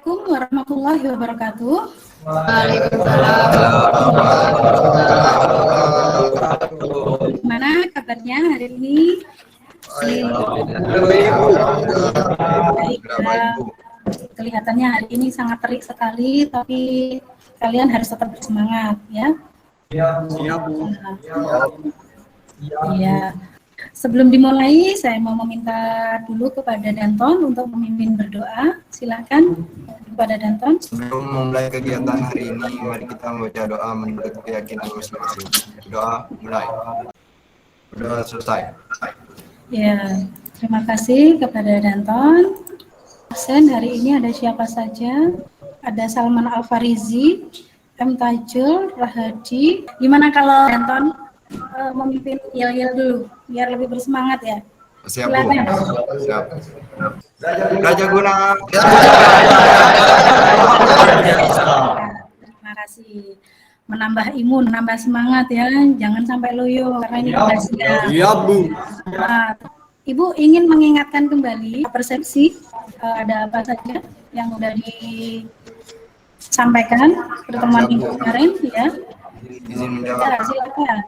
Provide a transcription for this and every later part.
Assalamualaikum warahmatullahi wabarakatuh. Gimana kabarnya hari ini? Kelihatannya hari ini sangat terik sekali, tapi kalian harus tetap bersemangat ya. Iya. Sebelum dimulai, saya mau meminta dulu kepada Danton untuk memimpin berdoa. Silakan kepada Danton. Sebelum memulai kegiatan hari ini, mari kita membaca doa menurut keyakinan masing-masing. Doa mulai. Doa selesai. Ya, terima kasih kepada Danton. Absen hari ini ada siapa saja? Ada Salman Al-Farizi, M. Tajul, Rahadi. Gimana kalau Danton memimpin yel-yel dulu, biar lebih bersemangat ya? Siap, Bu. Siap. Raja Guna. Terima kasih. Menambah imun, menambah semangat ya. Jangan sampai loyo karena ini tugasnya. Iya, Bu. Nah, Ibu ingin mengingatkan kembali persepsi ada apa saja yang sudah disampaikan pertemuan minggu kemarin ya. Izin menjawab. Ya, silakan.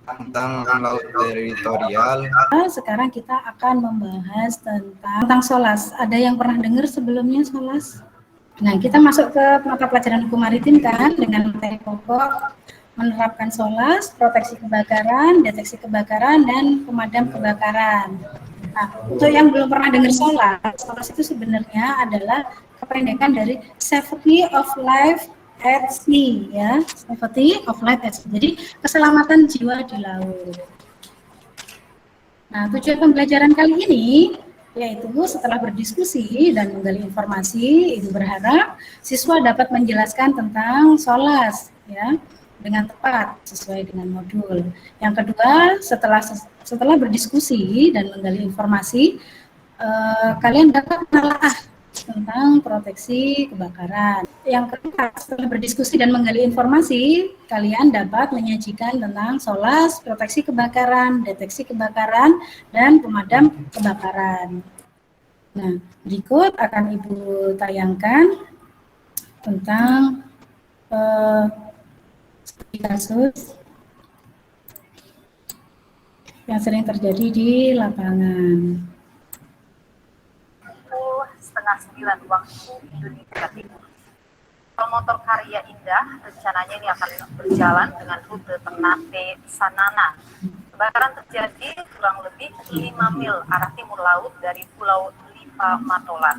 Tentang laut teritorial. Sekarang kita akan membahas tentang SOLAS. Ada yang pernah dengar sebelumnya SOLAS? Nah, kita masuk ke mata pelajaran hukum maritim kan dengan materi pokok menerapkan SOLAS, proteksi kebakaran, deteksi kebakaran, dan pemadam kebakaran. Nah, untuk yang belum pernah dengar SOLAS itu sebenarnya adalah kependekan dari Safety of Life at Sea, ya, Safety of Life at Sea. Jadi keselamatan jiwa di laut. Nah, tujuan pembelajaran kali ini yaitu setelah berdiskusi dan menggali informasi, Ibu berharap siswa dapat menjelaskan tentang SOLAS, ya, dengan tepat sesuai dengan modul. Yang kedua, setelah berdiskusi dan menggali informasi, kalian dapat menelaah tentang proteksi kebakaran. Yang kedua, setelah berdiskusi dan menggali informasi, kalian dapat menyajikan tentang SOLAS, proteksi kebakaran, deteksi kebakaran, dan pemadam kebakaran. Nah, berikut akan Ibu tayangkan tentang kasus yang sering terjadi di lapangan. 8:30 waktu Indonesia Timur. Tol motor karya Indah rencananya ini akan berjalan dengan rute Ternate Sanana. Kebakaran terjadi kurang lebih 5 mil arah timur laut dari Pulau Lipa Matola.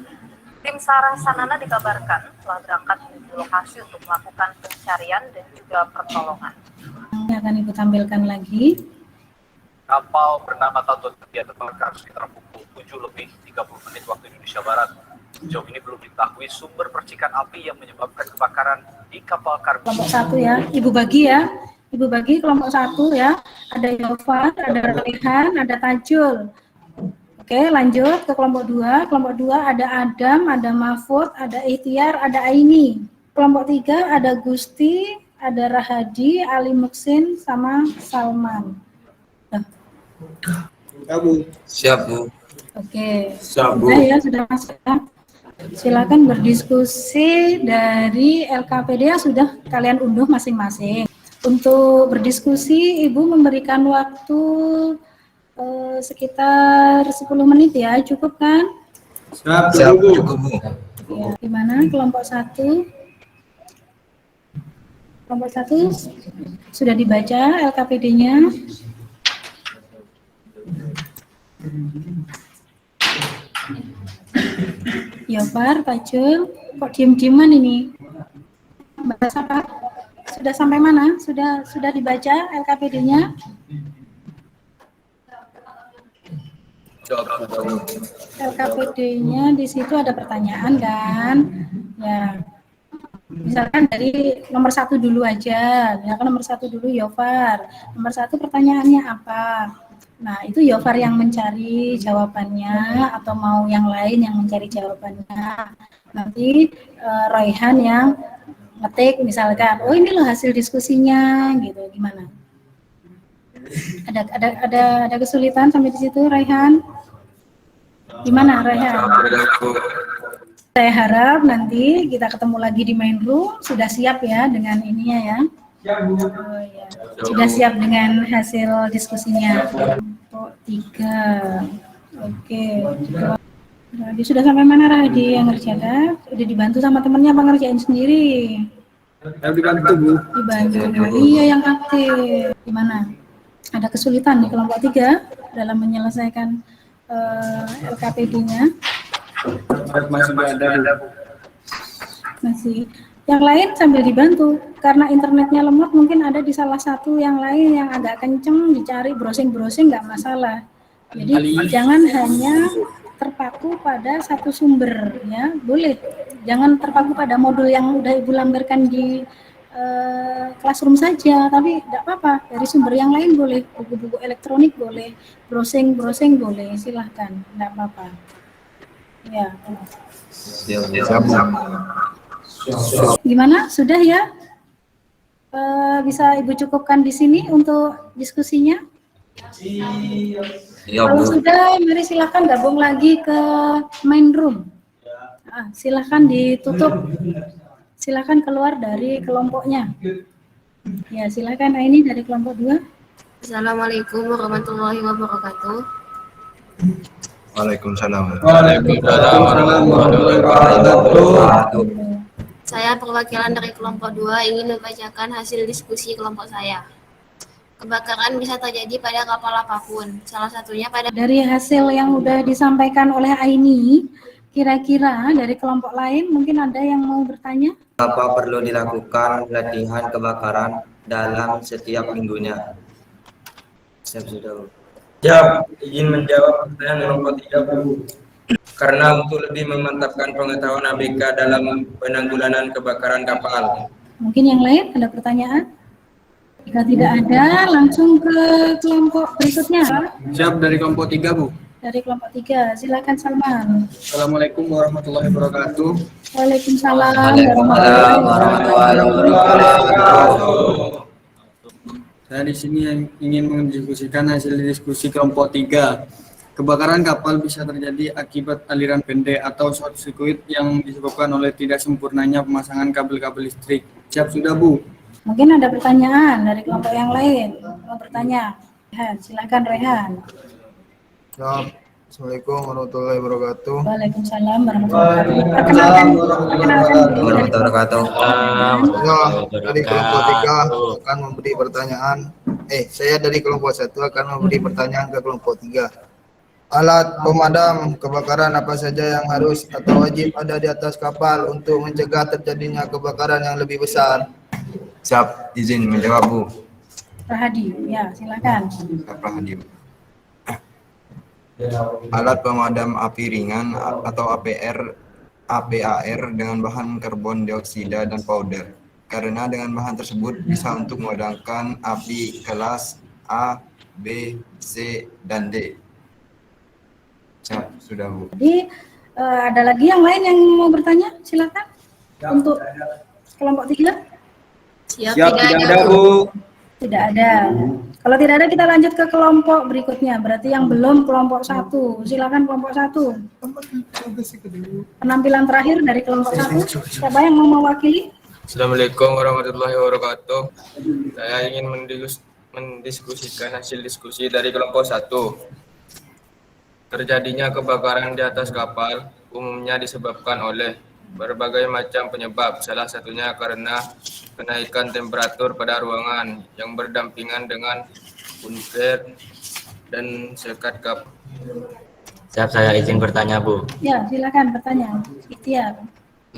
Tim SAR Sanana dikabarkan telah berangkat menuju lokasi untuk melakukan pencarian dan juga pertolongan. Ini akan Ibu tampilkan lagi. Kapal bernama Tato Setia terbakar sekitar pukul 7:30 waktu Indonesia Barat. Sejauh ini belum diketahui sumber percikan api yang menyebabkan kebakaran di kapal kargo. Kelompok 1 ya, Ibu bagi ya. Ibu bagi kelompok 1 ya. Ada Yofan, ada Rehan, ada Tajul. Oke, lanjut ke kelompok 2. Kelompok 2 ada Adam, ada Mahfud, ada Ikhtiar, ada Aini. Kelompok 3 ada Gusti, ada Rahadi, Ali Muksin, sama Salman. Ya, Bu. Siap, Bu. Oke. Siap, Bu. Sudah ya, sudah masuk ya. Silakan berdiskusi dari LKPD yang sudah kalian unduh masing-masing. Untuk berdiskusi, Ibu memberikan waktu sekitar 10 menit ya, cukup kan? Siap, cukup, Bu. Ya, gimana kelompok 1? Kelompok 1 sudah dibaca LKPD-nya? Yofar, Tajul, kok diem-dieman ini? Bahas apa? Sudah sampai mana? Sudah dibaca LKPD-nya? LKPD-nya di situ ada pertanyaan kan? Ya, misalkan dari nomor 1 dulu aja. Misalkan nomor 1 dulu Yofar. Nomor 1 pertanyaannya apa? Nah, itu Yofar yang mencari jawabannya atau mau yang lain yang mencari jawabannya. Nanti Raihan yang ngetik misalkan, oh ini loh hasil diskusinya gitu, gimana? Ada kesulitan sampai di situ, Raihan? Gimana, Raihan? Saya harap nanti kita ketemu lagi di main room. Sudah siap ya dengan ininya ya? Oh, ya. Sudah siap dengan hasil diskusinya. Kelompok 3. Oke. Rahadi sudah sampai mana Rahadi yang ngerjakan? Udah dibantu sama temennya apa ngerjain sendiri? Dibantu Bu. Dibantu. Iya yang aktif. Gimana? Ada kesulitan di kelompok 3 dalam menyelesaikan LKPD-nya? Masih ada Bu. Masih. Yang lain sambil dibantu. Karena internetnya lemot mungkin ada di salah satu yang lain yang agak kenceng, dicari browsing-browsing nggak masalah. Jadi jangan hanya terpaku pada satu sumber ya, boleh. Jangan terpaku pada modul yang udah Ibu lambarkan di classroom saja, tapi tidak apa-apa, dari sumber yang lain boleh, buku-buku elektronik boleh, browsing boleh, silahkan, tidak apa-apa. Ya. Gimana? Sudah ya? Bisa Ibu cukupkan di sini untuk diskusinya? Kalau sudah, mari silahkan gabung lagi ke main room. Silahkan ditutup. Silahkan keluar dari kelompoknya. Ya, silahkan ini dari kelompok 2. Assalamualaikum warahmatullahi wabarakatuh. Waalaikumsalam. Waalaikumsalam warahmatullahi wabarakatuh. Saya perwakilan dari kelompok 2 ingin membacakan hasil diskusi kelompok saya. Kebakaran bisa terjadi pada kapal apapun, salah satunya pada... Dari hasil yang sudah disampaikan oleh Aini, kira-kira dari kelompok lain mungkin ada yang mau bertanya? Apa perlu dilakukan latihan kebakaran dalam setiap minggunya? Siap, izin menjawab pertanyaan kelompok 3 Bu. Karena untuk lebih memantapkan pengetahuan ABK dalam penanggulangan kebakaran kapal. Mungkin yang lain ada pertanyaan? Jika tidak ada, langsung ke kelompok berikutnya. Siap, dari kelompok 3 Bu. Dari kelompok 3, silakan Salman. Assalamualaikum warahmatullahi wabarakatuh. Waalaikumsalam warahmatullahi wabarakatuh. Saya di sini ingin mendiskusikan hasil diskusi kelompok 3. Kebakaran kapal bisa terjadi akibat aliran pendek atau short circuit yang disebabkan oleh tidak sempurnanya pemasangan kabel-kabel listrik. Siap sudah Bu? Mungkin ada pertanyaan dari kelompok yang lain. Mau bertanya? Rehan, silakan Rehan. Assalamualaikum warahmatullahi wabarakatuh. Waalaikumsalam warahmatullahi wabarakatuh. Perkenalkan diri. Wabarakatuh. Dari kelompok 3 akan memberi pertanyaan. Saya dari kelompok 1 akan memberi pertanyaan ke kelompok 3. Alat pemadam kebakaran apa saja yang harus atau wajib ada di atas kapal untuk mencegah terjadinya kebakaran yang lebih besar? Siap, izin menjawab Bu. Rahadi, ya silakan. Rahadi. Alat pemadam api ringan atau APAR dengan bahan karbon dioksida dan powder. Karena dengan bahan tersebut bisa untuk memadamkan api kelas A, B, C, dan D. Siap, sudah Bu. Jadi ada lagi yang lain yang mau bertanya? Silakan. Untuk kelompok 3. Siap, tidak ada Bu. Tidak ada. Kalau tidak ada kita lanjut ke kelompok berikutnya. Berarti yang belum kelompok 1. Silakan kelompok 1. Penampilan terakhir dari kelompok 1. Siapa yang mau mewakili? Assalamualaikum warahmatullahi wabarakatuh. Saya ingin mendiskusikan hasil diskusi dari kelompok 1. Terjadinya kebakaran di atas kapal umumnya disebabkan oleh berbagai macam penyebab, salah satunya karena kenaikan temperatur pada ruangan yang berdampingan dengan unfer dan sekat kapal. Siap, saya izin bertanya Bu. Ya, silakan bertanya. Ikhtiar.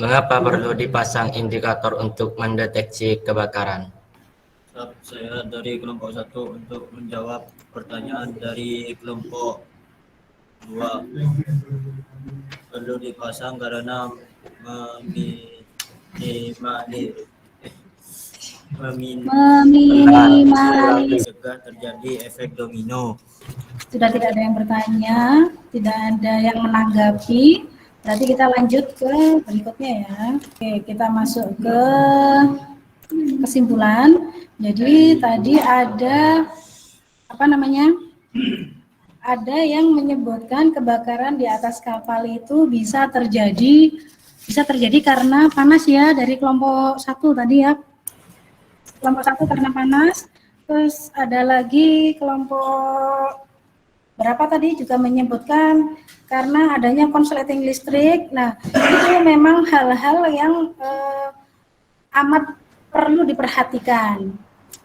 Mengapa perlu dipasang indikator untuk mendeteksi kebakaran? Saya dari kelompok 1 untuk menjawab pertanyaan dari kelompok 2. Perlu dipasang karena mencegah terjadi efek domino. Sudah tidak ada yang bertanya, tidak ada yang menanggapi. Berarti kita lanjut ke berikutnya ya. Oke, kita masuk ke kesimpulan. Jadi tadi ada ada yang menyebutkan kebakaran di atas kapal itu bisa terjadi Bisa terjadi karena panas ya, dari kelompok 1 tadi ya. Kelompok 1 karena panas. Terus ada lagi kelompok berapa tadi juga menyebutkan karena adanya konsleting listrik. Nah, itu memang hal-hal yang amat perlu diperhatikan.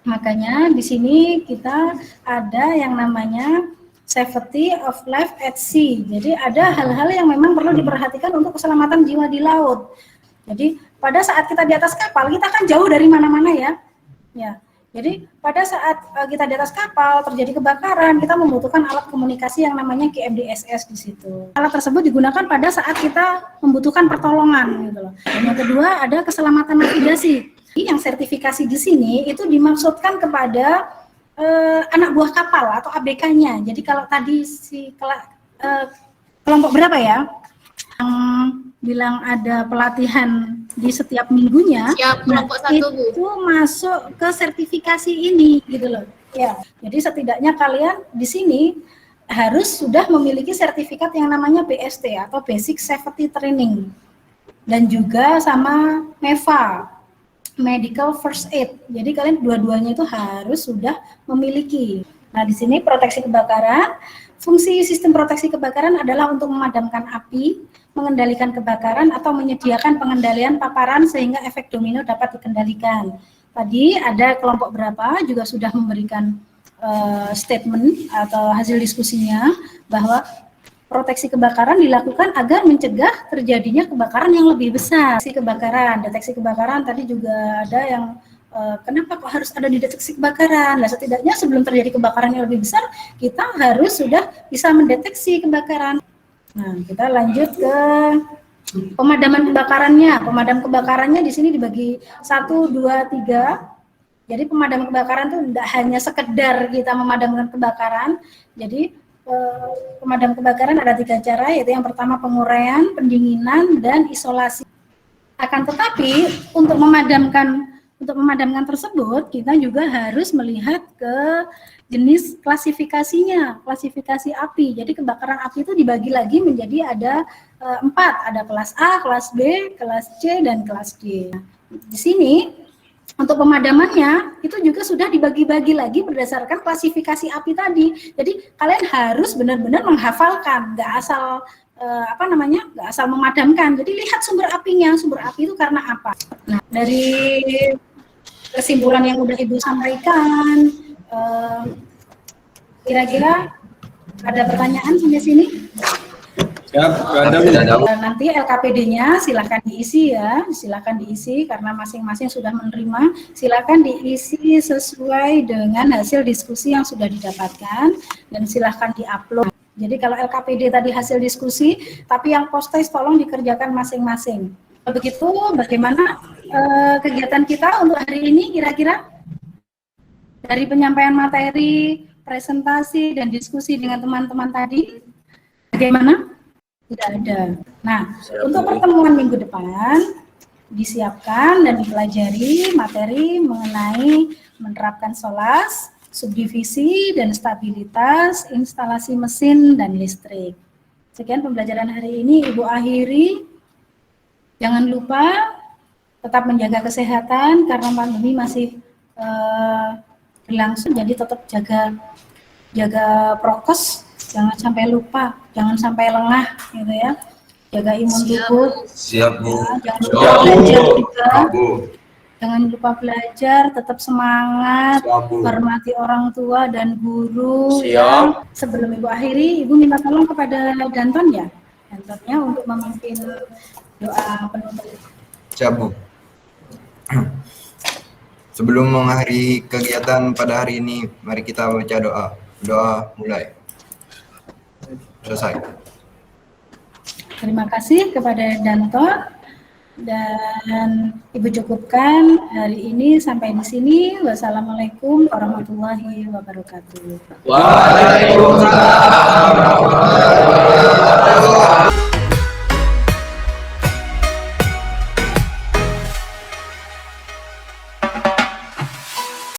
Makanya di sini kita ada yang namanya safety of life at sea. Jadi ada hal-hal yang memang perlu diperhatikan untuk keselamatan jiwa di laut. Jadi pada saat kita di atas kapal, kita kan jauh dari mana-mana ya. Ya. Jadi pada saat kita di atas kapal terjadi kebakaran, kita membutuhkan alat komunikasi yang namanya GMDSS di situ. Alat tersebut digunakan pada saat kita membutuhkan pertolongan gitu loh. Dan yang kedua ada keselamatan navigasi. Yang sertifikasi di sini itu dimaksudkan kepada anak buah kapal atau ABK-nya. Jadi kalau tadi kelompok berapa ya? Yang bilang ada pelatihan di setiap minggunya, kelompok 1, Bu. Itu masuk ke sertifikasi ini gitu loh. Ya, jadi setidaknya kalian di sini harus sudah memiliki sertifikat yang namanya BST atau Basic Safety Training, dan juga sama MEFA, Medical First Aid. Jadi kalian dua-duanya itu harus sudah memiliki. Nah, di sini proteksi kebakaran, fungsi sistem proteksi kebakaran adalah untuk memadamkan api, mengendalikan kebakaran, atau menyediakan pengendalian paparan sehingga efek domino dapat dikendalikan. Tadi ada kelompok berapa juga sudah memberikan statement atau hasil diskusinya bahwa proteksi kebakaran dilakukan agar mencegah terjadinya kebakaran yang lebih besar. Deteksi kebakaran tadi juga ada yang kenapa kok harus ada di deteksi kebakaran? Nah, setidaknya sebelum terjadi kebakaran yang lebih besar, kita harus sudah bisa mendeteksi kebakaran. Nah, kita lanjut ke pemadaman kebakarannya. Pemadam kebakarannya di sini dibagi 1, 2, 3. Jadi pemadam kebakaran itu tidak hanya sekedar kita memadamkan kebakaran. Jadi pemadam kebakaran ada 3 cara, yaitu yang pertama penguraian, pendinginan, dan isolasi. Akan tetapi untuk memadamkan tersebut, kita juga harus melihat ke jenis klasifikasinya, klasifikasi api. Jadi kebakaran api itu dibagi lagi menjadi ada 4, ada kelas A, kelas B, kelas C, dan kelas D. Di sini untuk pemadamannya itu juga sudah dibagi-bagi lagi berdasarkan klasifikasi api tadi. Jadi kalian harus benar-benar menghafalkan, nggak asal nggak asal memadamkan. Jadi lihat sumber apinya, sumber api itu karena apa. Nah, dari kesimpulan yang udah Ibu sampaikan, kira-kira ada pertanyaan sampai sini? Siap, nanti LKPD-nya silakan diisi ya, silakan diisi karena masing-masing sudah menerima. Silakan diisi sesuai dengan hasil diskusi yang sudah didapatkan dan silakan diupload. Jadi kalau LKPD tadi hasil diskusi, tapi yang post-test tolong dikerjakan masing-masing. Begitu, bagaimana kegiatan kita untuk hari ini kira-kira? Dari penyampaian materi, presentasi, dan diskusi dengan teman-teman tadi, bagaimana? Tidak ada. Nah, untuk pertemuan minggu depan, disiapkan dan dipelajari materi mengenai menerapkan SOLAS, subdivisi, dan stabilitas, instalasi mesin, dan listrik. Sekian pembelajaran hari ini, Ibu akhiri. Jangan lupa tetap menjaga kesehatan karena pandemi masih berlangsung, jadi tetap jaga prokes, jangan sampai lupa, jangan sampai lengah gitu ya, jaga imun tubuh. Siap, Bu. Jangan lupa belajar juga, jangan lupa belajar, tetap semangat, hormati orang tua dan guru. Ya. Sebelum Ibu akhiri, Ibu minta tolong kepada Danton ya, Dantonnya untuk memimpin doa penutup. Siap, Bu. Sebelum mengakhiri kegiatan pada hari ini, mari kita baca doa. Doa mulai. Selesai. Terima kasih kepada Danton dan Ibu cukupkan hari ini sampai di sini. Wassalamualaikum warahmatullahi wabarakatuh. Waalaikumsalam warahmatullahi wabarakatuh.